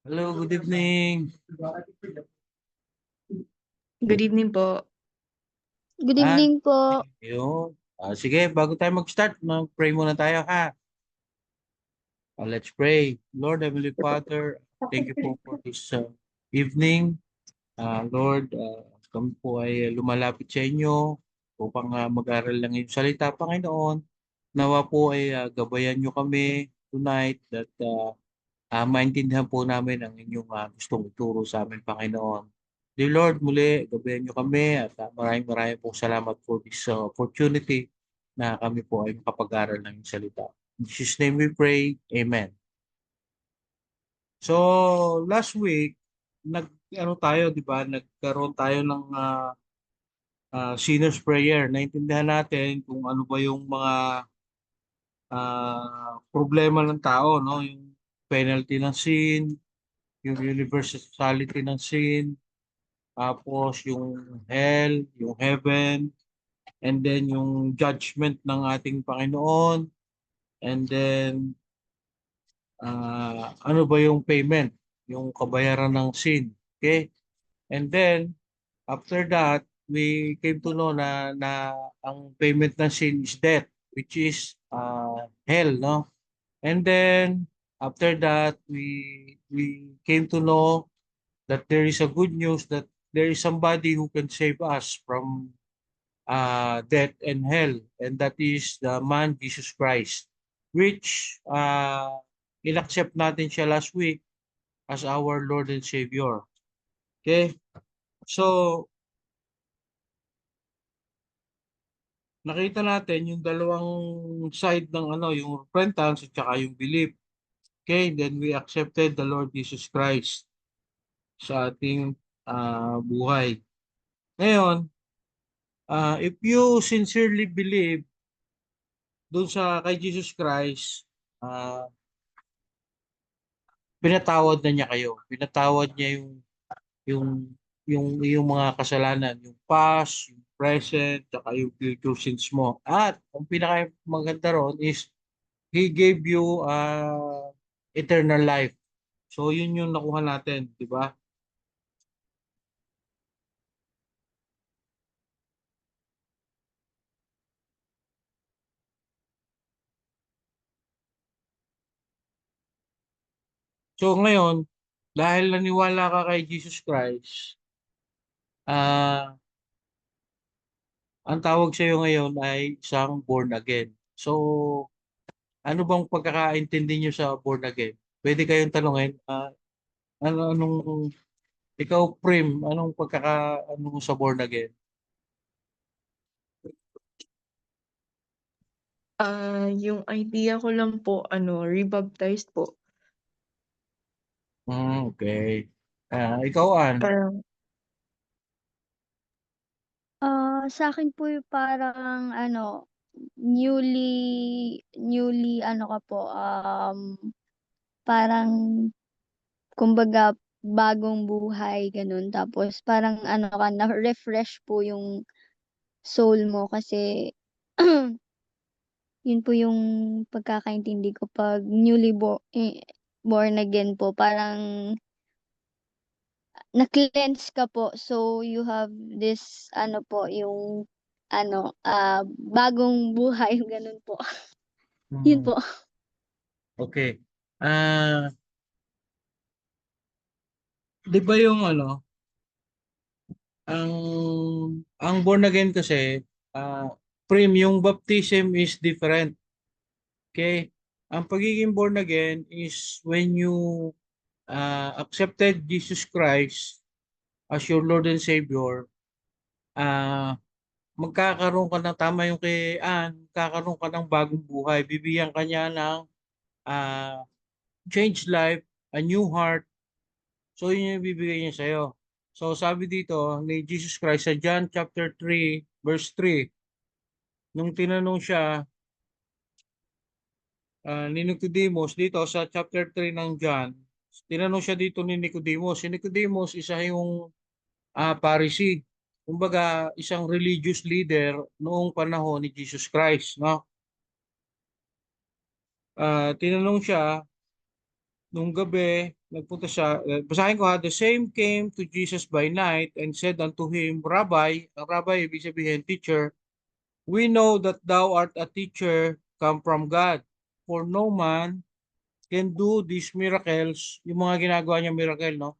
Hello, good evening. Good evening po. Good Ah, evening po. yun. Sige, bago tayo mag-start, mag-pray muna tayo ha. Let's pray. Lord Heavenly Father, thank you po for this evening. Lord, kami po ay lumalapit sa inyo upang mag-aral ng iyong salita, Panginoon. Nawa po ay gabayan nyo kami tonight that maintindihan po namin ang inyong gustong ituro sa amin, Panginoon. Dear Lord, muli, gabayan nyo kami at maraming maraming pong salamat for this opportunity na kami po ay makapag-aral ng iyong salita. In Jesus' name we pray. Amen. So, last week, ano tayo, di ba? Nagkaroon tayo ng sinner's prayer. Naintindihan natin kung ano ba yung mga problema ng tao, no? Yung penalty ng sin, yung universality ng sin, tapos yung hell, yung heaven, and then yung judgment ng ating Panginoon, and then ano ba yung payment, yung kabayaran ng sin. Okay? And then, after that, we came to know na ang payment ng sin is death, which is hell, no? And then, after that, we came to know that there is a good news that there is somebody who can save us from death and hell, and that is the man Jesus Christ, which in-accept natin siya last week as our Lord and Savior. Okay? So, nakita natin yung dalawang side ng yung repentance at saka yung belief. Okay? Then we accepted the Lord Jesus Christ sa ating buhay. Ngayon, if you sincerely believe doon sa kay Jesus Christ, pinatawad na niya kayo. Pinatawad niya yung yung mga kasalanan, yung past, yung present, saka yung future sins mo. At ang pinaka maganda ron is He gave you eternal life. So yun yung nakuha natin, di ba? So ngayon, dahil naniwala ka kay Jesus Christ, ah ang tawag sa iyo ngayon ay isang born again. So, ano bang pagkakaintindi niyo sa born again? Pwede kayong tanungin, anong ikaw, Prim, anong ano mo sa born again? Yung idea ko lang po rebaptized po. Okay. Ikaw, Ann? Parang Sa akin po yung parang newly ano ka po, parang kumbaga bagong buhay gano'n. Tapos parang ano ka, na-refresh po yung soul mo kasi yun po yung pagkakaintindi ko 'pag born again po. Parang na-cleanse ka po, so you have this ano po, yung bagong buhay gano'n po. Yun Hmm, po. okay. Di ba yung ang born again kasi, Prim, yung baptism is different. Okay? Ang pagiging born again is when you accepted Jesus Christ as your Lord and Savior. Magkakaroon ka ng, tama yung kay Ann, magkakaroon ka ng bagong buhay. Bibigyan ka niya ng uh, changed life, a new heart. So yun yung bibigay niya sa'yo. So sabi dito ni Jesus Christ sa John chapter 3 verse 3, nung tinanong siya ni Nicodemus dito sa chapter 3 ng John, tinanong siya dito ni Nicodemus. Si Nicodemus isa yung Pharisee. Kumbaga, isang religious leader noong panahon ni Jesus Christ, no? Tinanong siya nung gabi, nagpunta siya, basahin ko ha, the same came to Jesus by night and said unto him, Rabbi, ang Rabbi, ibig sabihin, teacher, we know that thou art a teacher come from God, for no man can do these miracles, yung mga ginagawa niya miracle, no?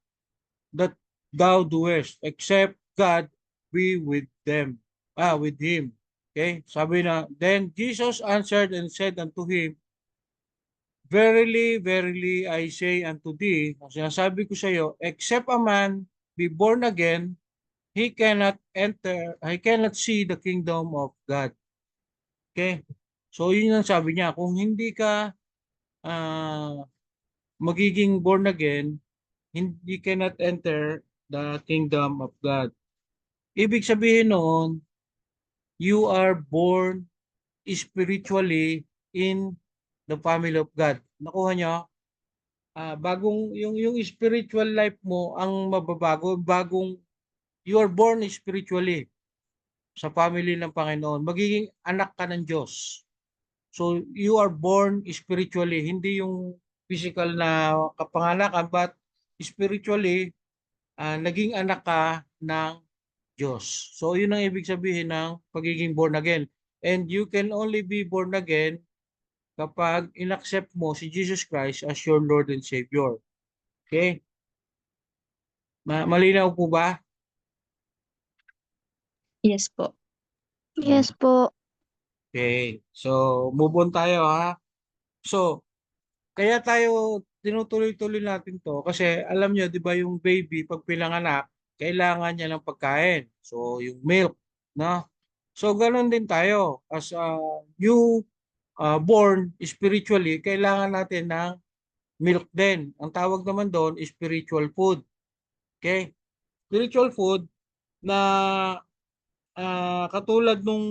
That thou doest, except God be with them, with him. Okay, sabi na, then Jesus answered and said unto him, Verily, verily, I say unto thee, ang sinasabi ko sa iyo, except a man be born again, he cannot see the kingdom of God. Okay? So, yun ang sabi niya. Kung hindi ka ah, magiging born again, hindi cannot enter the kingdom of God. Ibig sabihin noon, you are born spiritually in the family of God. Nakuha niyo? Bagong yung spiritual life mo ang mababago, you are born spiritually sa family ng Panginoon. Magiging anak ka ng Diyos. So you are born spiritually, hindi yung physical na kapanganakan, but spiritually naging anak ka ng Diyos. So yun ang ibig sabihin ng pagiging born again. And you can only be born again kapag inaccept mo si Jesus Christ as your Lord and Savior. Okay? Malinaw po ba? Yes po. Yes po. Okay. So, move on tayo ha. So, kaya tayo tinutuloy-tuloy natin to kasi alam nyo, di ba yung baby pag pinanganak, kailangan niya ng pagkain. So, yung milk, no? So, ganun din tayo. As a new born spiritually, kailangan natin ng milk din. Ang tawag naman doon, spiritual food. Okay? Spiritual food na katulad nung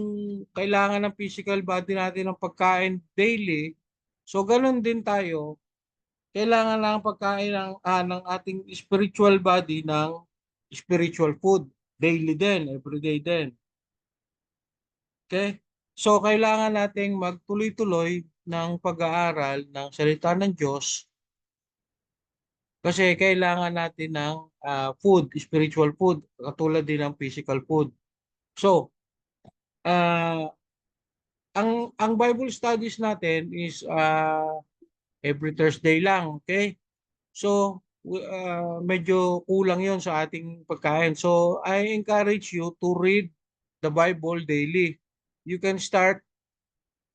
kailangan ng physical body natin ng pagkain daily, so ganun din tayo, kailangan lang pagkain ng ating spiritual body ng spiritual food, daily din, everyday din. Okay? So kailangan nating magtuloy-tuloy ng pag-aaral ng salita ng Diyos kasi kailangan natin ng food, spiritual food, katulad din ng physical food. So, uh, ang Bible studies natin is every Thursday lang, okay? So medyo kulang 'yon sa ating pagkain. So I encourage you to read the Bible daily. You can start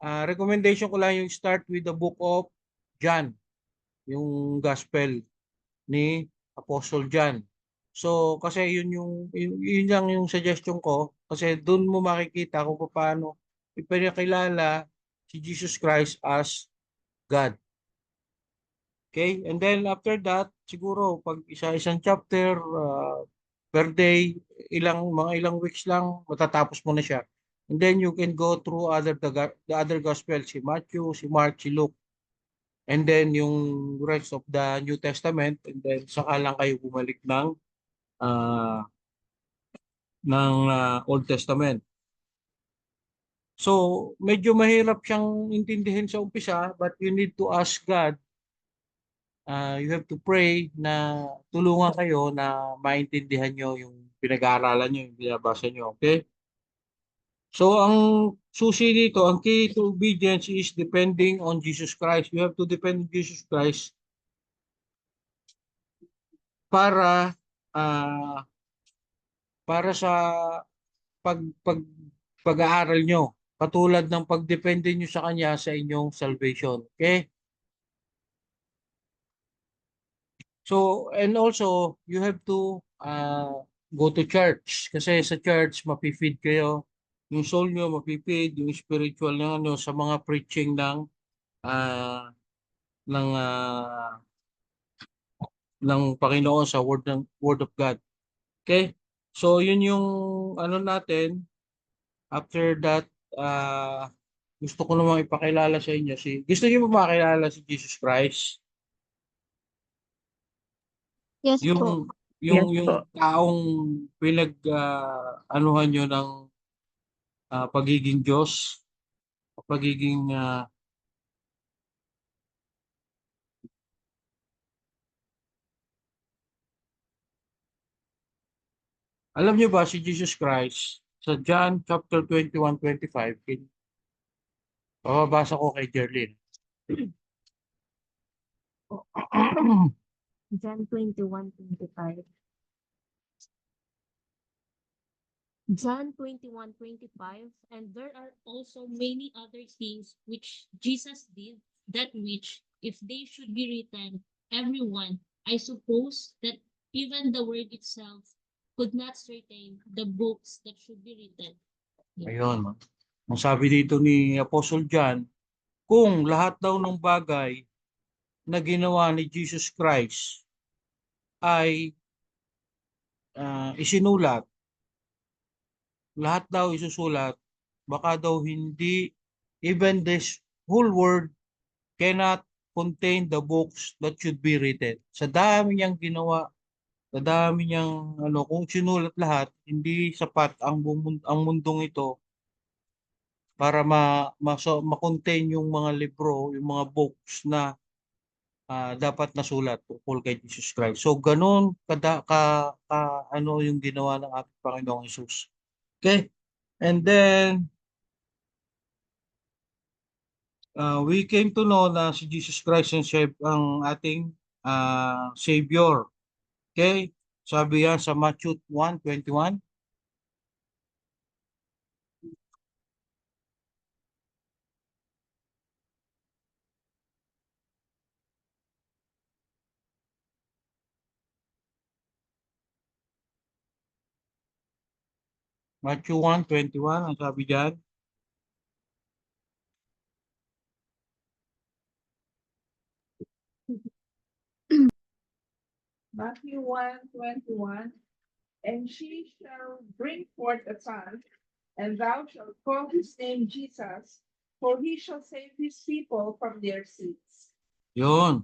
recommendation ko lang yung start with the book of John, yung gospel ni Apostle John. So kasi yun lang yung suggestion ko kasi doon mo makikita kung paano ipinakilala si Jesus Christ as God. Okay? And then after that, siguro pag isa-isang chapter per day, mga ilang weeks lang matatapos mo na siya. And then you can go through the other gospel, si Matthew, si Mark, si Luke. And then yung rest of the New Testament, and then saka lang kayo bumalik uh, ng Old Testament. So, medyo mahirap siyang intindihin sa umpisa, but you need to ask God. You have to pray na tulungan kayo na maintindihan nyo yung pinag-aaralan nyo, yung binabasa nyo. Okay? So, ang susi dito, ang key to obedience is depending on Jesus Christ. You have to depend on Jesus Christ para ah, para sa pag, pag, pag-aaral nyo. Katulad ng pagdepende nyo sa Kanya sa inyong salvation. Okay? So, and also, you have to go to church. Kasi sa church, mapifeed kayo. Yung soul nyo, mapifeed. Yung spiritual nyo, sa mga preaching ah, ng, ah, ng Panginoon sa Word of God. Okay? So, yun yung ano natin. After that, gusto ko namang ipakilala sa inyo gusto niyo ba makilala si Jesus Christ? Yes po. Yung Yes yung po. taong anuhan niyo ng pagiging Diyos, pagiging Alam niyo ba si Jesus Christ sa John chapter 21-25, babasa ko kay Jerlyn. John 21:25. John 21:25, and there are also many other things which Jesus did, that which, if they should be written, everyone, I suppose that even the word itself could not certain the books that should be written. Ayun. Ang sabi dito ni Apostle John, kung lahat daw ng bagay na ginawa ni Jesus Christ ay isinulat, lahat daw isusulat, baka daw hindi, even this whole world cannot contain the books that should be written. Sa dami niyang ginawa, sa dami niyang kung sinulat lahat, hindi sapat ang mundong ito para ma-contain yung mga libro, yung mga books na dapat nasulat tungkol kay Jesus Christ. So ganun ano yung ginawa ng ating Panginoong Hesus. Okay? And then we came to know na si Jesus Christ ang ating Savior. Okay? Sabi yan sa Matthew 1:21. Matthew 1:21, ang sabi diyan. Matthew 1:21, and she shall bring forth a son, and thou shalt call his name Jesus, for he shall save his people from their sins. Yun.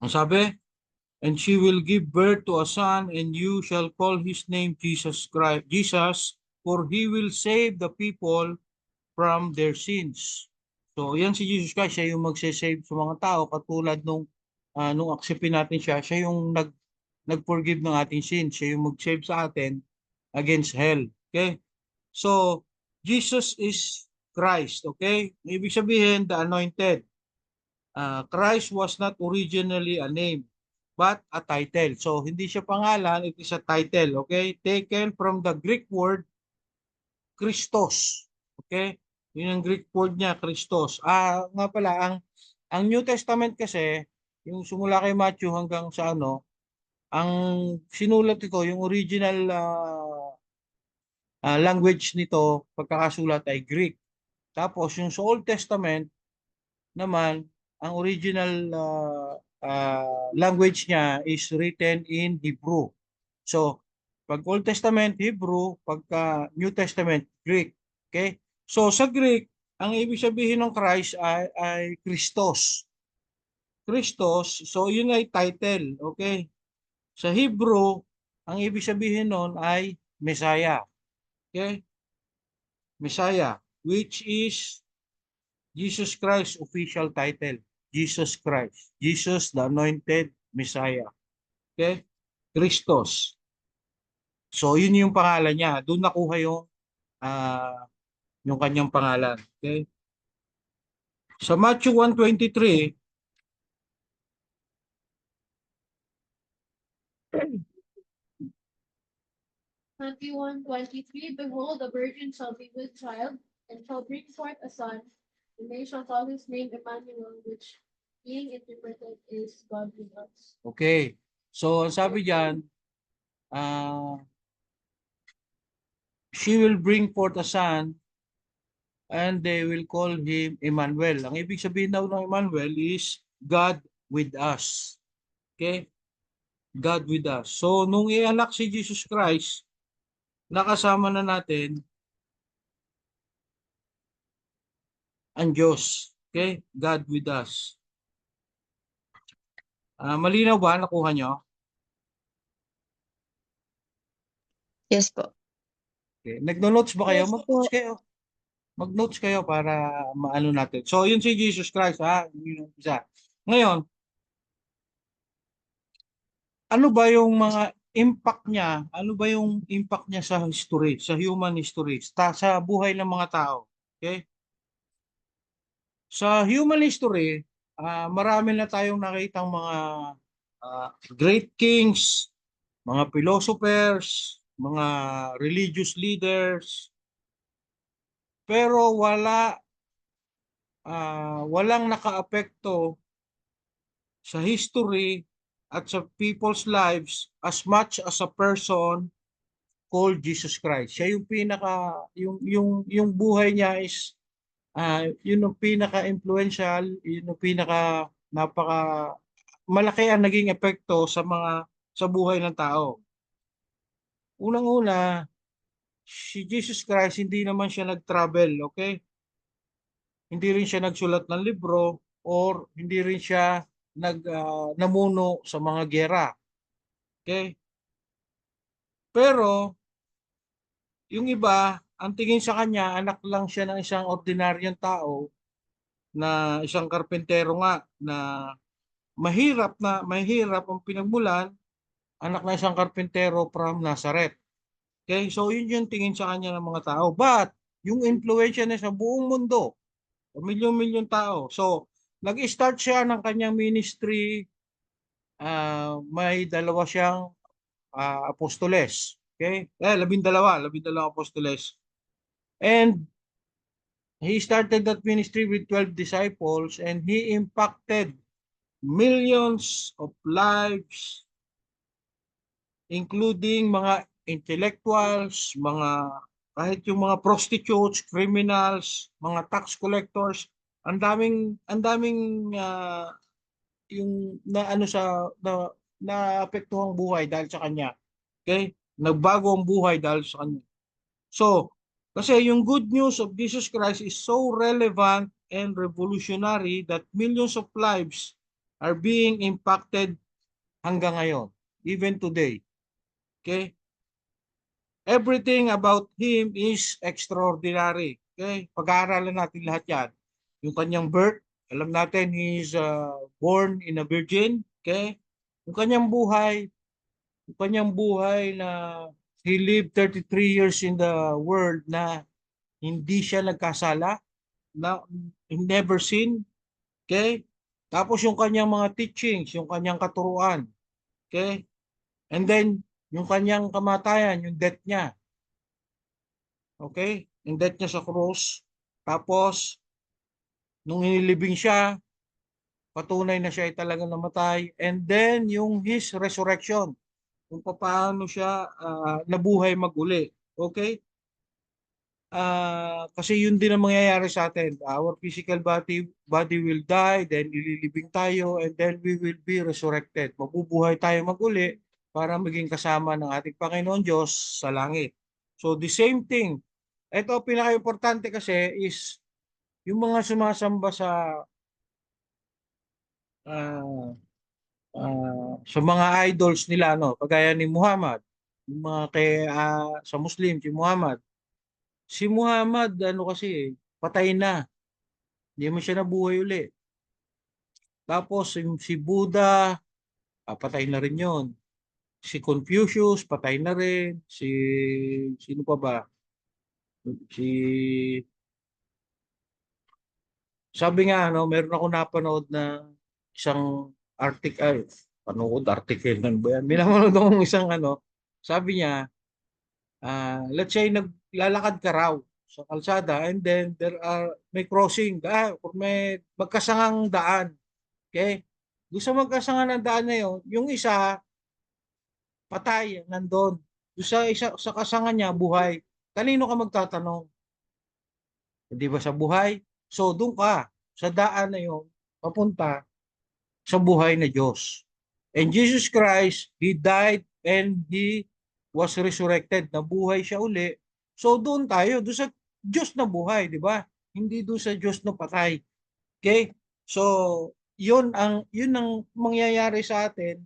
Ang sabi, and she will give birth to a son, and you shall call his name Jesus Christ, Jesus, for he will save the people from their sins. So, yan si Jesus Christ, siya yung magse-save sa mga tao, katulad nung acceptin natin siya yung nag-forgive ng ating sins, siya yung mag-save sa atin against hell. Okay? So, Jesus is Christ. Okay? Ibig sabihin, the anointed. Christ was not originally a name, but a title. So, hindi siya pangalan, it is a title. Okay? Taken from the Greek word Christos. Okay? Yun ang Greek word niya, Christos. Nga pala, ang New Testament kasi, yung simula kay Matthew hanggang sa ang sinulat ito, yung original language nito, pagkakasulat ay Greek. Tapos yung sa Old Testament naman, ang original language niya is written in Hebrew. So, pag Old Testament, Hebrew, pagka New Testament, Greek. Okay? So, sa Greek, ang ibig sabihin ng Christ ay Christos. Christos, so yun ay title. Okay? Sa Hebrew, ang ibig sabihin nun ay Messiah. Okay? Messiah, which is Jesus Christ official title. Jesus Christ. Jesus the anointed Messiah. Okay? Christos. So, yun yung pangalan niya. Doon nakuha yung kanyang pangalan. Okay? Sa Matthew 1:23, Matthew 1:23, behold, a virgin shall be with child, and shall bring forth a son, and they shall call his name Emmanuel, which being interpreted is God with us. okay. So, ang sabi diyan, she will bring forth a son, and they will call him Emmanuel. Ang ibig sabihin daw ng Emmanuel is God with us. Okay? God with us. So, nung ianak si Jesus Christ, nakasama na natin ang Diyos. Okay? God with us. Malinaw ba? Nakuha nyo? Yes po. Okay. Nagno-notes ba kayo? Yes Mag-notes po. kayo. Mag-notes kayo para maano natin. So, yun si Jesus Christ, ha? Yun yung isa. Ngayon, ano ba yung mga impact niya, ano ba yung impact niya sa history, sa human history, sa buhay ng mga tao. Okay? Sa human history, marami na tayong nakitang mga great kings, mga philosophers, mga religious leaders, pero walang nakaapekto sa history at sa people's lives as much as a person called Jesus Christ. Siya yung yung buhay niya is yun yung pinaka-influential, yun yung napaka malaki ang naging epekto sa buhay ng tao. Unang-una, si Jesus Christ hindi naman siya nag-travel, okay? Hindi rin siya nagsulat ng libro or hindi rin siya namuno sa mga giyera. Okay? Pero yung iba, ang tingin sa kanya, anak lang siya ng isang ordinaryong tao na isang karpentero nga na mahirap ang pinagmulan, anak na isang karpentero from Nazareth. Okay? So yun yung tingin sa kanya ng mga tao. But yung influensya niya sa buong mundo, milyon-milyon tao. So nag-start siya ng kanyang ministry, may dalawa siyang apostoles. Okay? 12 apostoles. And he started that ministry with 12 disciples and he impacted millions of lives, including mga intellectuals, kahit yung mga prostitutes, criminals, mga tax collectors, ang daming yung naapektuhang buhay dahil sa kanya. Okay? Nagbago ang buhay dahil sa kanya. So, kasi yung good news of Jesus Christ is so relevant and revolutionary that millions of lives are being impacted hanggang ngayon, even today. Okay? Everything about him is extraordinary. Okay? Pag-aaralan natin lahat yan. Yung kanyang birth, alam natin he is born in a virgin. Okay? Yung kanyang buhay na he lived 33 years in the world na hindi siya nagkasala, na never sin. Okay? Tapos yung kanyang mga teachings, yung kanyang katuruan. Okay? And then, yung kanyang kamatayan, yung death niya. Okay? Yung death niya sa cross. Tapos, nung inilibing siya, patunay na siya ay talagang namatay. And then, yung his resurrection. Kung paano siya nabuhay mag-uli. Okay? Kasi yun din ang mangyayari sa atin. Our physical body will die, then ililibing tayo, and then we will be resurrected. Mabubuhay tayo mag-uli para maging kasama ng ating Panginoon Diyos sa langit. So the same thing. Ito pinaka-importante kasi is yung mga sumasamba sa mga idols nila, no, kagaya ni Muhammad, yung mga sa Muslim si Muhammad. Si Muhammad ano kasi patay na. Hindi mo siya nabuhay uli. Tapos si Buddha, patay na rin yon. Si Confucius, patay na rin. Sino pa ba? Sabi nga, meron ako napanood na isang article nun ba yan? May napanood akong isang sabi niya, let's say naglalakad ka raw sa kalsada and then may crossing, may magkasangang daan. Okay? Gusto magkasangan ng daan na yun, yung isa, patay, nandun. Yung sa kasangan niya, buhay. Kanino ka magtatanong? Hindi ba sa buhay? So, doon ka, sa daan na yun, papunta sa buhay na Diyos. And Jesus Christ, He died and He was resurrected. Nabuhay siya uli. So, doon tayo, doon sa Diyos na buhay, di ba? Hindi doon sa Diyos na patay. Okay? So, yun ang mangyayari sa atin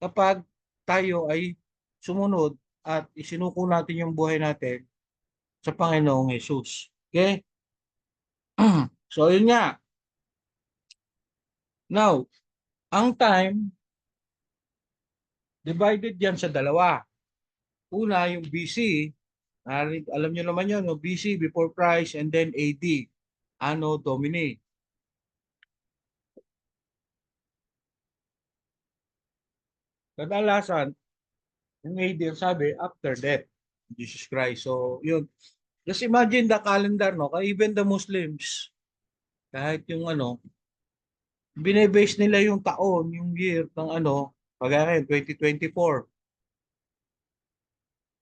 kapag tayo ay sumunod at isinuko natin yung buhay natin sa Panginoong Jesus. Okay? So, yun nga. Now, ang time Divided yan sa dalawa. Una, yung BC. Alam nyo naman yun, no? BC, before Christ, and then AD, Anno Domini. Kadalasan, yung AD, ang sabi, after death, Jesus Christ. So, yun. Just imagine the calendar, no? Even the Muslims, kahit yung ano, binebase nila yung taon, yung year ng ano, kagaya 2024.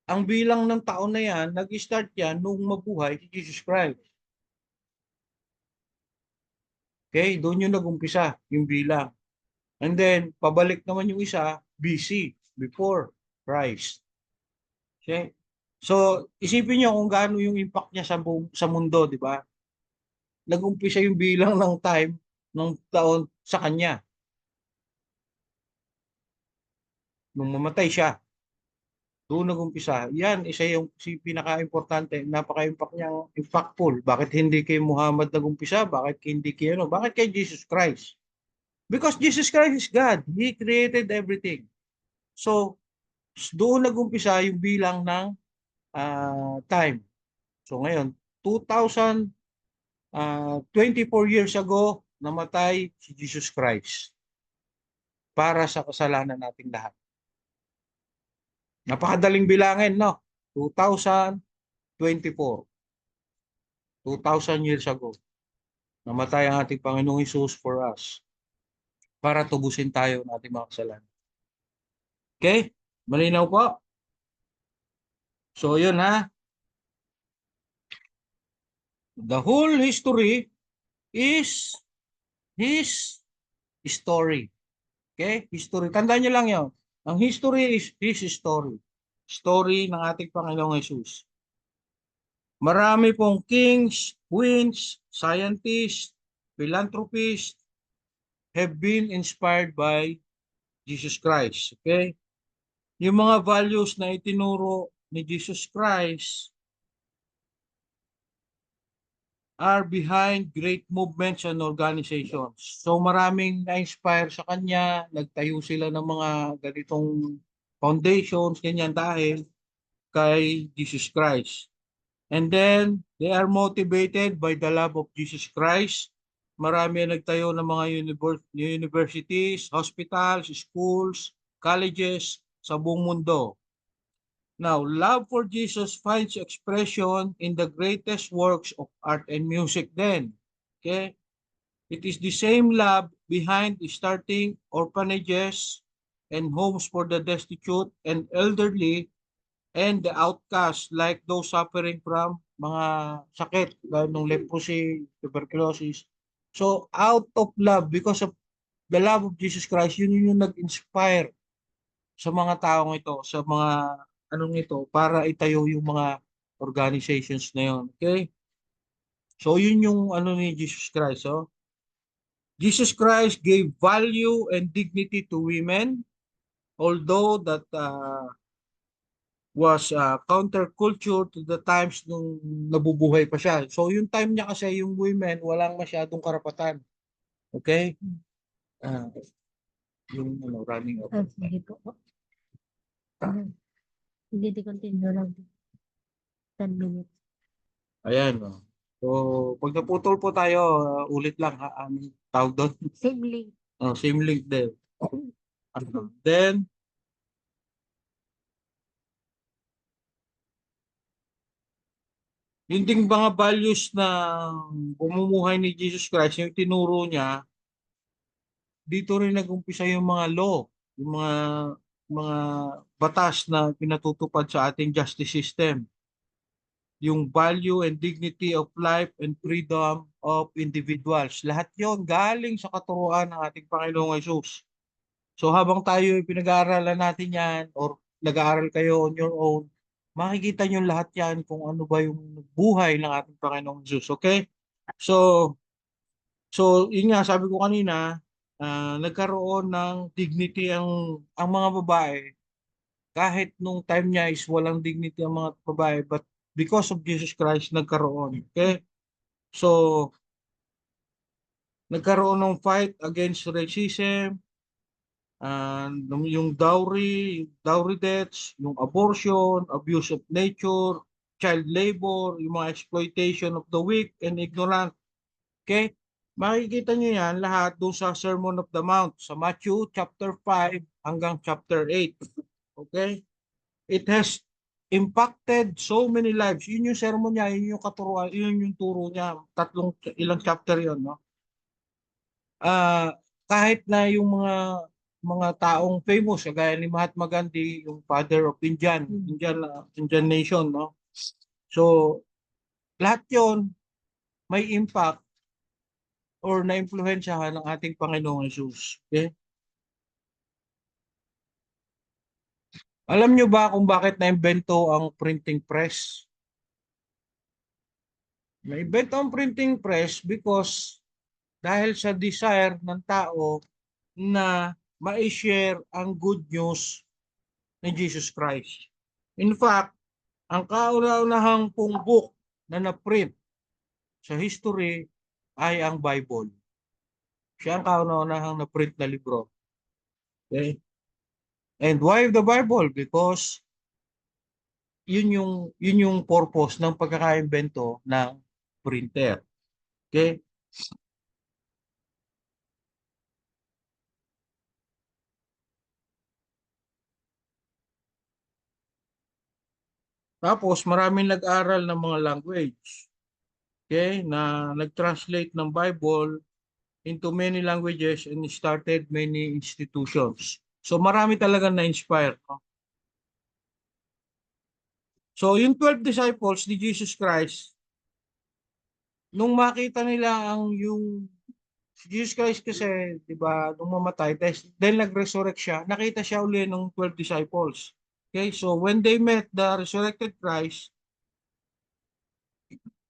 Ang bilang ng taon na yan, nag-start yan nung mabuhay si Jesus Christ. Okay, doon yung nag-umpisa, yung bilang. And then, pabalik naman yung isa, BC, before Christ. Okay? So, isipin nyo kung gaano yung impact niya sa mundo, di ba? Nag-umpisa yung bilang ng time, ng taon sa kanya. Nung mamatay siya. Doon nag-umpisa. Yan, isa yung pinaka-importante, napaka-impact niya, impactful. Bakit hindi kay Muhammad nag-umpisa? Bakit hindi kay ano? Bakit kay Jesus Christ? Because Jesus Christ is God. He created everything. So, doon nag-umpisa yung bilang ng time. So, ngayon, 24 years ago, namatay si Jesus Christ para sa kasalanan nating lahat. Napakadaling bilangin, no? 2024. 2,000 years ago. Namatay ang ating Panginoong Hesus for us para tubusin tayo ng ating mga kasalanan. Okay? Malinaw po? So, yun ha. The whole history is his story. Okay? History. Tandaan nyo lang yun. Ang history is his story. Story ng ating Panginoong Hesus. Marami pong kings, queens, scientists, philanthropists have been inspired by Jesus Christ. Okay? Yung mga values na itinuro ni Jesus Christ are behind great movements and organizations. So maraming na-inspire sa kanya, nagtayo sila ng mga ganitong foundations, ganyan dahil kay Jesus Christ. And then, they are motivated by the love of Jesus Christ. Marami ang nagtayo ng mga universities, hospitals, schools, colleges sa buong mundo. Now, love for Jesus finds expression in the greatest works of art and music then. Okay? It is the same love behind starting orphanages and homes for the destitute and elderly and the outcast, like those suffering from mga sakit, gaya ng leprosy, tuberculosis. So, out of love, because of the love of Jesus Christ, yun yung nag-inspire sa mga taong ito, sa mga anong ito, para itayo yung mga organizations na yun. Okay? So, yun yung ano ni Jesus Christ. Oh. Jesus Christ gave value and dignity to women, although that was counterculture to the times nung nabubuhay pa siya. So yung time niya kasi yung women walang masyadong karapatan. Okay? Yung running out of time. Sige po. Hindi continue lang. 10 minutes. Ayan. Oh. So pag naputol po tayo, ulit lang ang tawag doon. Same link. Same link din. Then, yung ding mga values na pumumuhay ni Jesus Christ, yung tinuro niya, dito rin nag-umpisa yung mga law, yung mga batas na pinatutupad sa ating justice system. Yung value and dignity of life and freedom of individuals. Lahat yon galing sa katuruan ng ating Panginoong Hesus. So habang tayo pinag-aaralan natin yan or nag-aaral kayo on your own, makikita nyo lahat yan kung ano ba yung buhay ng ating Panginoong Hesus. Okay? So yun nga, sabi ko kanina, nagkaroon ng dignity ang mga babae. Kahit nung time niya is walang dignity ang mga babae, but because of Jesus Christ, nagkaroon. Okay? So, nagkaroon ng fight against racism, yung dowry debts, yung abortion, abuse of nature, child labor, yung mga exploitation of the weak and ignorant. Okay? Makikita nyo yan lahat doon sa Sermon of the Mount sa Matthew chapter 5 hanggang chapter 8. Okay? It has impacted so many lives. Yun yung sermon niya, yun yung katuruan, yun yung turo niya. Ilang chapter yun, no? Kahit na yung mga taong famous, kagaya ni Mahatma Gandhi, yung father of Indian nation, no? So, lahat yon may impact or na-impluwensyahan ng ating Panginoong Hesus. Okay? Alam nyo ba kung bakit na-invento ang printing press? Na-invento ang printing press because dahil sa desire ng tao na ma-share ang good news ni Jesus Christ. In fact, ang kauna-unahang pong book na na-print sa history ay ang Bible. Siya ang kauna-unahang na-print na libro. Okay? And why the Bible? Because yun yung purpose ng pagkakaimbento ng printer. Okay? Tapos maraming nag-aral ng mga language. Okay? Na nag-translate ng Bible into many languages and started many institutions. So marami talaga na-inspire. No? So yung 12 disciples ni Jesus Christ, nung makita nila si Jesus Christ kasi, di ba, nung mamatay, then nag-resurrect siya, nakita siya uli ng 12 disciples. Okay, so when they met the resurrected Christ,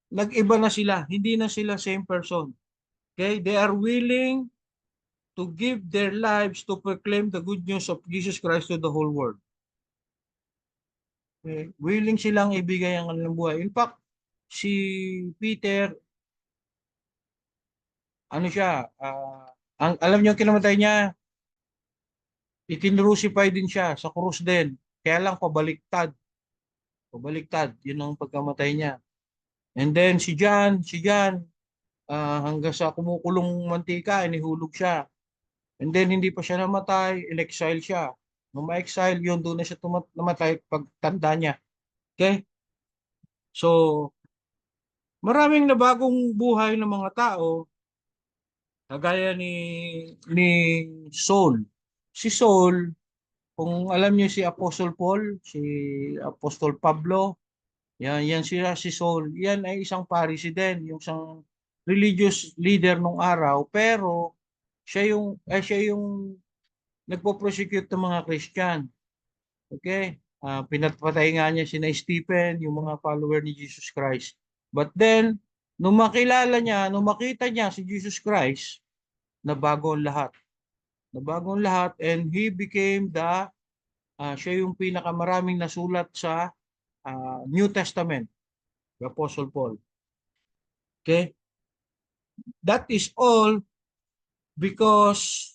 nag-iba na sila, hindi na sila same person. Okay, they are willing to give their lives to proclaim the good news of Jesus Christ to the whole world. Okay? Willing silang ibigay ang kanilang buhay. In fact, si Peter, ano siya, alam niyo kinamatay niya, ikinrucify din siya sa krus din. Kaya lang pabaliktad. Pabaliktad, yun ang pagkamatay niya. And then si John, hanggang sa kumukulong mantika, inihulog siya. And then hindi pa siya namatay, in-exile siya. Nung ma-exile, yun doon na siya namatay pagtanda niya. Okay? So, maraming nabagong buhay ng mga tao, kagaya ni Saul. Si Saul, kung alam niyo si Apostle Paul, si Apostol Pablo, yan si Saul. Yan ay isang Pharisee din, yung isang religious leader nung araw, pero siya yung nagpo-prosecute ng mga Christian. Okay? Pinatpatay nga niya sina Stephen, yung mga follower ni Jesus Christ. But then, nung makita niya si Jesus Christ, nabago ang lahat. Nabago ang lahat and he became siya yung pinakamaraming nasulat sa New Testament, the Apostle Paul. Okay? That is all because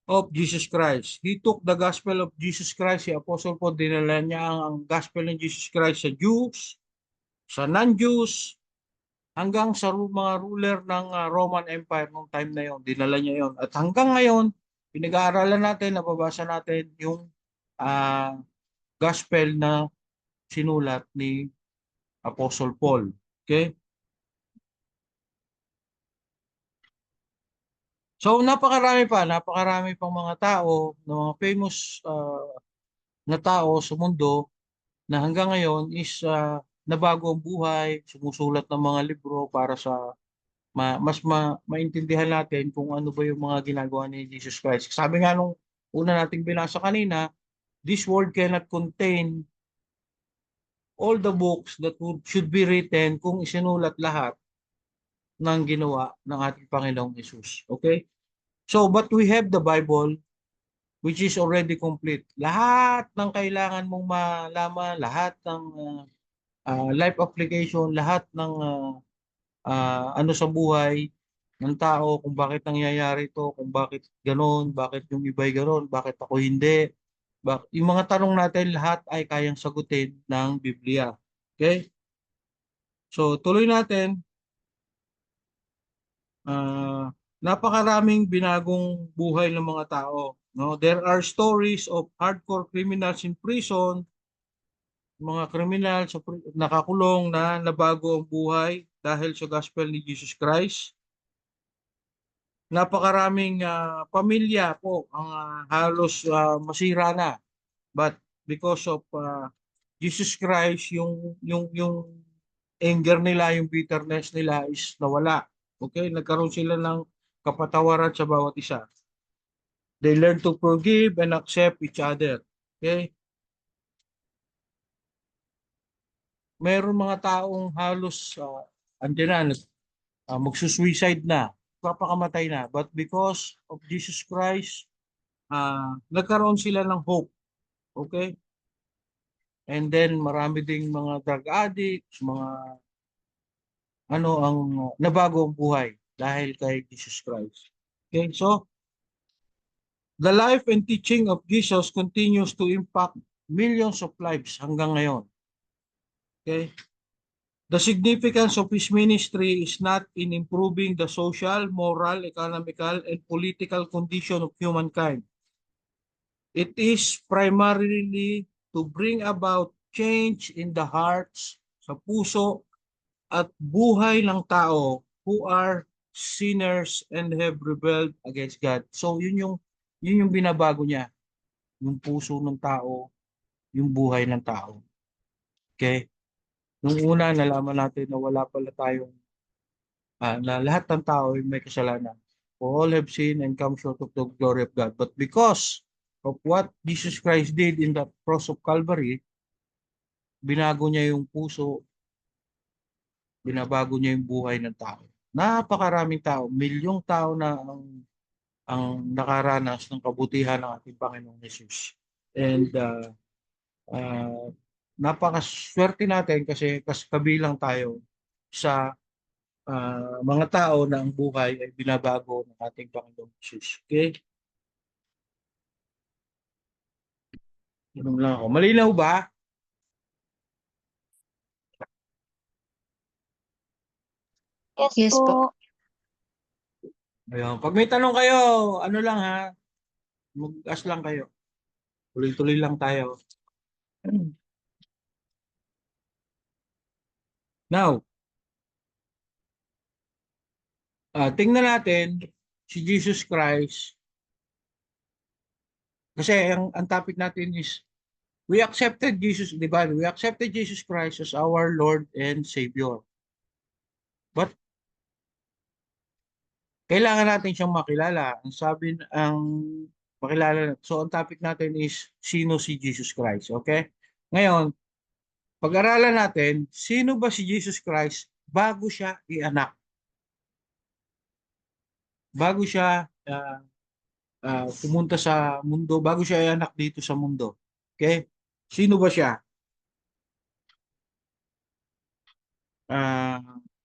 of Jesus Christ. He took the gospel of Jesus Christ, si Apostle Paul, dinala niya ang gospel ng Jesus Christ sa Jews, sa non-Jews, hanggang sa mga ruler ng Roman Empire noong time na yon. Dinala niya yon. At hanggang ngayon, pinag-aaralan natin, nababasa natin yung gospel na sinulat ni Apostle Paul. Okay? So napakarami pang mga tao, mga famous na tao sa mundo na hanggang ngayon is nabago ang buhay, sumusulat ng mga libro para sa maintindihan natin kung ano ba yung mga ginagawa ni Jesus Christ. Sabi nga nung una nating binasa kanina, this world cannot contain all the books that should be written kung isinulat lahat ng ginawa ng ating Panginoong Hesus. Okay? So, but we have the Bible which is already complete. Lahat ng kailangan mong malaman, lahat ng life application, lahat ng ano sa buhay ng tao kung bakit nangyayari ito, kung bakit gano'n, bakit yung iba'y gano'n, bakit ako hindi. Yung mga tanong natin lahat ay kayang sagutin ng Biblia. Okay? So, tuloy natin. Napakaraming binagong buhay ng mga tao. No? There are stories of hardcore criminals in prison, mga kriminal sa nakakulong na nabago ang buhay dahil sa gospel ni Jesus Christ. Napakaraming pamilya po ang halos masira na, but because of Jesus Christ, yung anger nila, yung bitterness nila is nawala. Okay, nagkaroon sila ng kapatawaran sa bawat isa. They learn to forgive and accept each other. Okay, mayroon mga taong halos andyan na magsusuicide na, papakamatay na, but because of Jesus Christ, nagkaroon sila ng hope. Okay? And then marami ding mga drug addicts, mga ang nabago ang buhay dahil kay Jesus Christ. Okay? So, the life and teaching of Jesus continues to impact millions of lives hanggang ngayon. Okay? The significance of his ministry is not in improving the social, moral, economical, and political condition of humankind. It is primarily to bring about change in the hearts, sa puso, at buhay ng tao who are sinners and have rebelled against God. So yun yung binabago niya, yung puso ng tao, yung buhay ng tao. Okay? Nung una, nalaman natin na wala pala tayong, na lahat ng tao ay may kasalanan. For all have sinned and come short of the glory of God. But because of what Jesus Christ did in the cross of Calvary, binago niya yung puso, binabago niya yung buhay ng tao. Napakaraming tao, milyong tao na ang nakaranas ng kabutihan ng ating Panginoong Jesus. And napakaswerte natin kasi kabilang tayo sa mga tao na ang buhay ay binabago ng ating Panginoong Jesus. Okay? Ganun lang ako. Malinaw ba? Yes po. Ayun. Pag may tanong kayo, ano lang ha, mag-ask lang kayo. Tuloy-tuloy lang tayo. Now, tingnan natin si Jesus Christ. Kasi ang topic natin is we accepted Jesus, di ba? We accepted Jesus Christ as our Lord and Savior. But kailangan natin siyang makilala. So ang topic natin is sino si Jesus Christ, okay? Ngayon, pag-aralan natin, sino ba si Jesus Christ bago siya ianak? Bago siya pumunta sa mundo, bago siya ianak dito sa mundo. Okay? Sino ba siya?